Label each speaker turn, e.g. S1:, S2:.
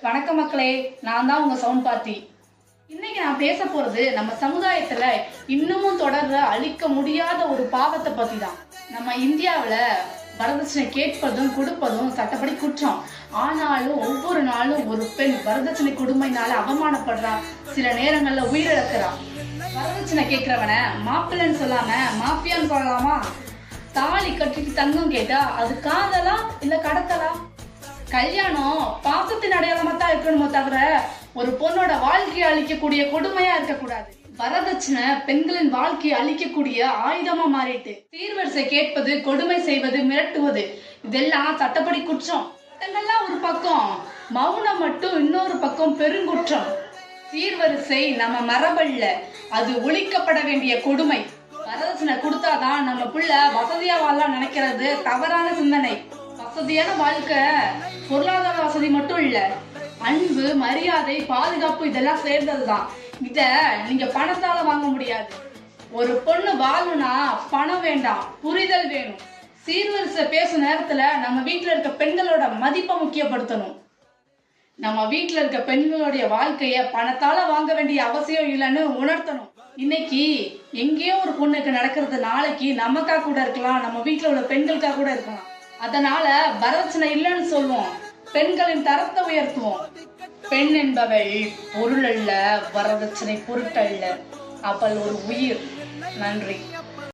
S1: வணக்கம் மக்களே, நான் தான் உங்க சவுண்ட் பார்ட்டி. இன்னைக்கு நான் பேச போறது நம்ம சமுதாயத்துல இன்னமும் தொடர்ற அழிக்க முடியாத ஒரு பாவத்தை பத்தி தான். நம்ம இந்தியாவில வரதட்சணை கேட்பதும் கொடுப்பதும் சட்டப்படி குற்றம். ஆனாலும் ஒவ்வொரு நாளும் ஒரு பெண் வரதட்சணை கொடுமையினால அவமானப்படுறா, சில நேரங்கள்ல உயிரிழக்கிறா. வரதட்சணை கேட்கிறவன மாப்பிள்ளைன்னு சொல்லாம மாஃபியான்னு சொல்லலாமா? தாலி கட்டிட்டு தங்கம் கேட்டா அது காதலா இல்ல கடத்தலா? கல்யாணம் பாசத்தின் அடையாளமா தான் இருக்கணுமோ தவிர ஒரு பொண்ணோட வாழ்க்கையை அழிக்கக்கூடிய கொடுமையா இருக்கக்கூடாது. வரதட்சணை பெண்களின் வாழ்க்கையை அழிக்கக்கூடிய ஆயுதமா மாறிட்டு. சீர்வரிசை கேட்பது, கொடுமை செய்வது, மிரட்டுவது இதெல்லாம் சட்டப்படி குற்றம். சட்டங்கள்லாம் ஒரு பக்கம், மௌனம் மட்டும் இன்னொரு பக்கம் பெருங்குற்றம். சீர்வரிசை நம்ம மரபல்ல, அது ஒழிக்கப்பட வேண்டிய கொடுமை. வரதட்சணை கொடுத்தாதான் நம்ம புள்ள வசதியா வாழலாம் நினைக்கிறது தவறான சிந்தனை. வசதியான வாழ்க்கை பொருளாதார வசதி மட்டும் இல்ல, அன்பு, மரியாதை, பாதுகாப்பு இதெல்லாம் சேர்ந்ததுதான். இத நீங்க பணத்தால வாங்க முடியாது. ஒரு பொண்ணு வாழணும்னா பணம் வேண்டாம், புரிதல் வேணும். சீர்வரிசை பேசும் நேரத்துல நம்ம வீட்டுல இருக்க பெண்களோட மதிப்பை முக்கியப்படுத்தணும். நம்ம வீட்டுல இருக்க பெண்களுடைய வாழ்க்கைய பணத்தால வாங்க வேண்டிய அவசியம் இல்லைன்னு உணர்த்தணும். இன்னைக்கு எங்கேயோ ஒரு பொண்ணுக்கு நடக்கிறது நாளைக்கு நமக்கா கூட இருக்கலாம், நம்ம வீட்டுல உள்ள பெண்களுக்கா கூட இருக்கலாம். அதனால வரதட்சணை இல்லைன்னு சொல்லுவோம், பெண்களின் தரத்தை உயர்த்துவோம். பெண் என்பவள் பொருள் அல்ல, வரதட்சணை பொருட்டல்ல, அவள் ஒரு உயிர். நன்றி.